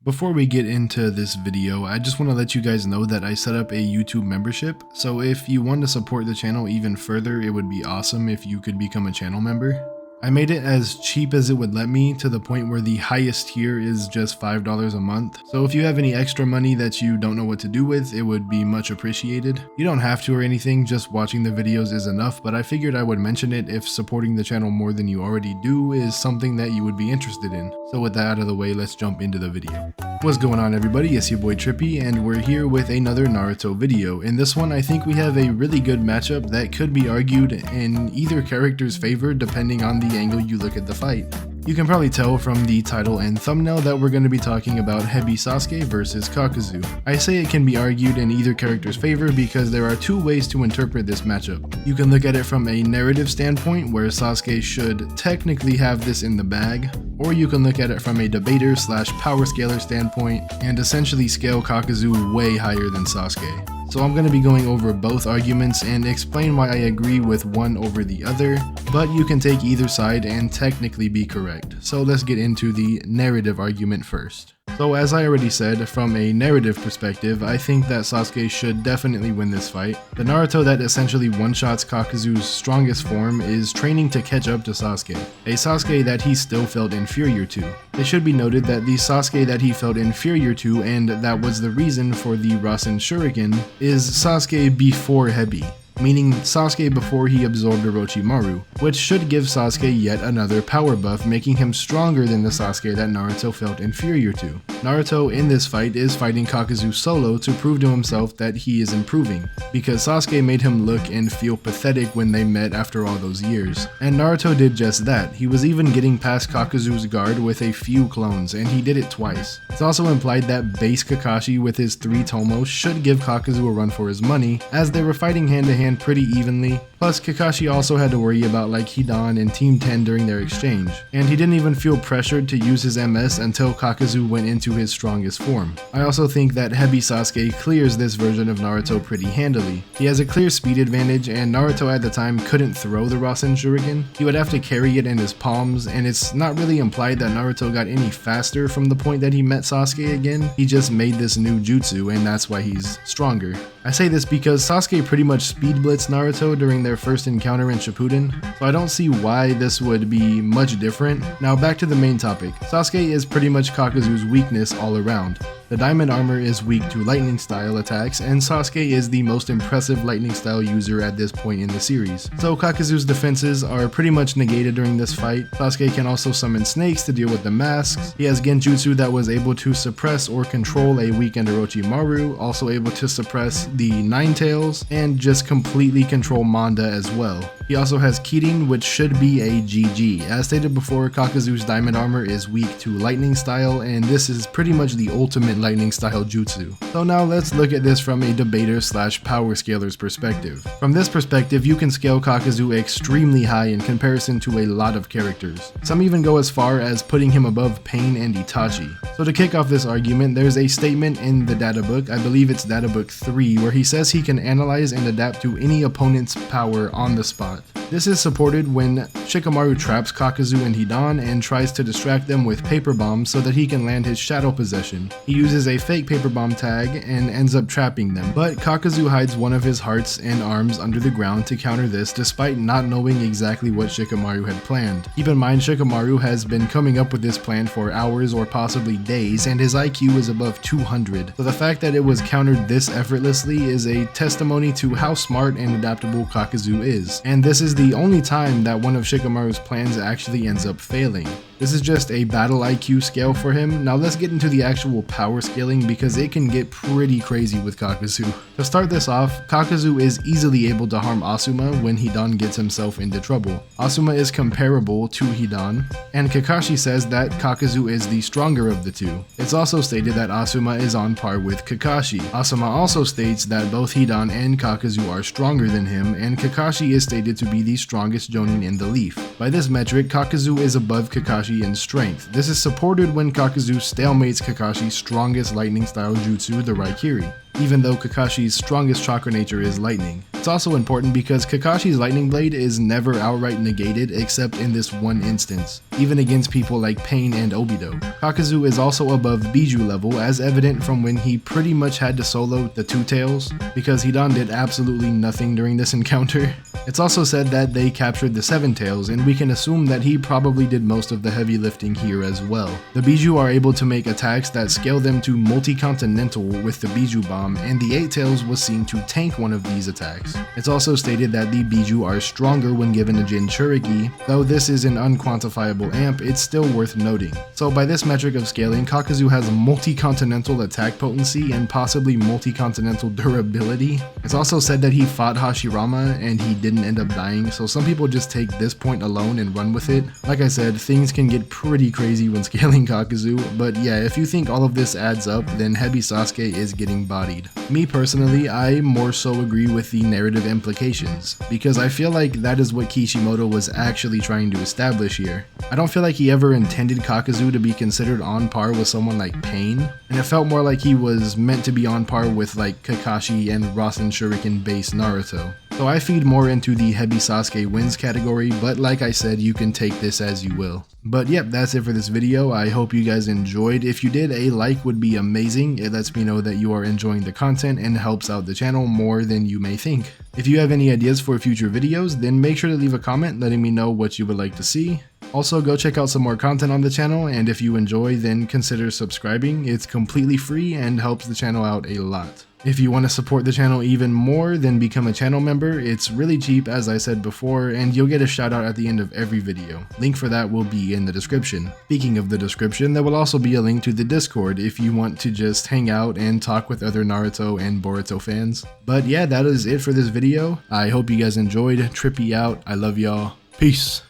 Before we get into this video, I just want to let you guys know that I set up a YouTube membership, so if you want to support the channel even further, it would be awesome if you could become a channel member. I made it as cheap as it would let me, to the point where the highest tier is just $5 a month. So if you have any extra money that you don't know what to do with, it would be much appreciated. You don't have to or anything, just watching the videos is enough, but I figured I would mention it if supporting the channel more than you already do is something that you would be interested in. So with that out of the way, let's jump into the video. What's going on, everybody? It's your boy Trippy, and we're here with another Naruto video. In this one, I think we have a really good matchup that could be argued in either character's favor depending on the angle you look at the fight. You can probably tell from the title and thumbnail that we're going to be talking about Hebi Sasuke versus Kakuzu. I say it can be argued in either character's favor because there are two ways to interpret this matchup. You can look at it from a narrative standpoint, where Sasuke should technically have this in the bag, or you can look at it from a debater / power scaler standpoint and essentially scale Kakuzu way higher than Sasuke. So I'm going to be going over both arguments and explain why I agree with one over the other, but you can take either side and technically be correct. So let's get into the narrative argument first. So as I already said, from a narrative perspective, I think that Sasuke should definitely win this fight. The Naruto that essentially one-shots Kakuzu's strongest form is training to catch up to Sasuke, a Sasuke that he still felt inferior to. It should be noted that the Sasuke that he felt inferior to, and that was the reason for the Rasen Shuriken, is Sasuke before Hebi, meaning Sasuke before he absorbed Orochimaru, which should give Sasuke yet another power buff, making him stronger than the Sasuke that Naruto felt inferior to. Naruto in this fight is fighting Kakuzu solo to prove to himself that he is improving, because Sasuke made him look and feel pathetic when they met after all those years. And Naruto did just that. He was even getting past Kakuzu's guard with a few clones, and he did it twice. It's also implied that base Kakashi with his 3 Tomos should give Kakuzu a run for his money, as they were fighting hand to hand pretty evenly. Plus, Kakashi also had to worry about like Hidan and Team 10 during their exchange, and he didn't even feel pressured to use his MS until Kakazu went into his strongest form. I also think that Hebi Sasuke clears this version of Naruto pretty handily. He has a clear speed advantage, and Naruto at the time couldn't throw the Rasen Shuriken. He would have to carry it in his palms, and it's not really implied that Naruto got any faster from the point that he met Sasuke again. He just made this new jutsu, and that's why he's stronger. I say this because Sasuke pretty much speed blitzed Naruto during their first encounter in Shippuden, so I don't see why this would be much different. Now back to the main topic. Sasuke is pretty much Kakuzu's weakness all around. The diamond armor is weak to lightning style attacks, and Sasuke is the most impressive lightning style user at this point in the series. So Kakuzu's defenses are pretty much negated during this fight. Sasuke can also summon snakes to deal with the masks. He has genjutsu that was able to suppress or control a weakened Orochimaru, also able to suppress the Nine Tails, and just completely control Manda as well. He also has Kirin, which should be a GG. As stated before, Kakuzu's diamond armor is weak to lightning style, and this is pretty much the ultimate lightning style jutsu. So now let's look at this from a debater / power scaler's perspective. From this perspective, you can scale Kakuzu extremely high in comparison to a lot of characters. Some even go as far as putting him above Pain and Itachi. So to kick off this argument, there's a statement in the data book, I believe it's data book 3, where he says he can analyze and adapt to any opponent's power on the spot. This is supported when Shikamaru traps Kakuzu and Hidan and tries to distract them with paper bombs so that he can land his shadow possession. He uses a fake paper bomb tag and ends up trapping them, but Kakuzu hides one of his hearts and arms under the ground to counter this, despite not knowing exactly what Shikamaru had planned. Keep in mind, Shikamaru has been coming up with this plan for hours or possibly days, and his IQ is above 200, so the fact that it was countered this effortlessly is a testimony to how smart and adaptable Kakuzu is, and this is the only time that one of Shikamaru's plans actually ends up failing. This is just a battle IQ scale for him. Now let's get into the actual power scaling, because it can get pretty crazy with Kakuzu. To start this off, Kakuzu is easily able to harm Asuma when Hidan gets himself into trouble. Asuma is comparable to Hidan, and Kakashi says that Kakuzu is the stronger of the two. It's also stated that Asuma is on par with Kakashi. Asuma also states that both Hidan and Kakuzu are stronger than him, and Kakashi is stated to be the strongest jonin in the leaf. By this metric, Kakuzu is above Kakashi in strength. This is supported when Kakuzu stalemates Kakashi's strongest lightning style jutsu, the Raikiri, even though Kakashi's strongest chakra nature is lightning. It's also important because Kakashi's lightning blade is never outright negated except in this one instance, even against people like Pain and Obito. Kakazu is also above Biju level, as evident from when he pretty much had to solo the Two Tails, because Hidan did absolutely nothing during this encounter. It's also said that they captured the Seven Tails, and we can assume that he probably did most of the heavy lifting here as well. The Biju are able to make attacks that scale them to multi-continental with the Biju bomb, and the Eight Tails was seen to tank one of these attacks. It's also stated that the Biju are stronger when given a Jinchuriki. Though this is an unquantifiable amp, it's still worth noting. So by this metric of scaling, Kakazu has multi-continental attack potency and possibly multi-continental durability. It's also said that he fought Hashirama and he didn't end up dying, so some people just take this point alone and run with it. Like I said, things can get pretty crazy when scaling Kakuzu, but yeah, if you think all of this adds up, then Hebi Sasuke is getting bodied. Me personally, I more so agree with the narrative implications, because I feel like that is what Kishimoto was actually trying to establish here. I don't feel like he ever intended Kakazu to be considered on par with someone like Pain, and it felt more like he was meant to be on par with like Kakashi and Rasen Shuriken base Naruto. So I feed more into the Hebi Sasuke wins category, but like I said, you can take this as you will. But yep, that's it for this video. I hope you guys enjoyed. If you did, a like would be amazing. It lets me know that you are enjoying the content and helps out the channel more than you may think. If you have any ideas for future videos, then make sure to leave a comment letting me know what you would like to see. Also, go check out some more content on the channel, and if you enjoy, then consider subscribing. It's completely free and helps the channel out a lot. If you want to support the channel even more, then become a channel member. It's really cheap, as I said before, and you'll get a shout out at the end of every video. Link for that will be in the description. Speaking of the description, there will also be a link to the Discord if you want to just hang out and talk with other Naruto and Boruto fans. But yeah, that is it for this video. I hope you guys enjoyed. Trippy out. I love y'all. Peace.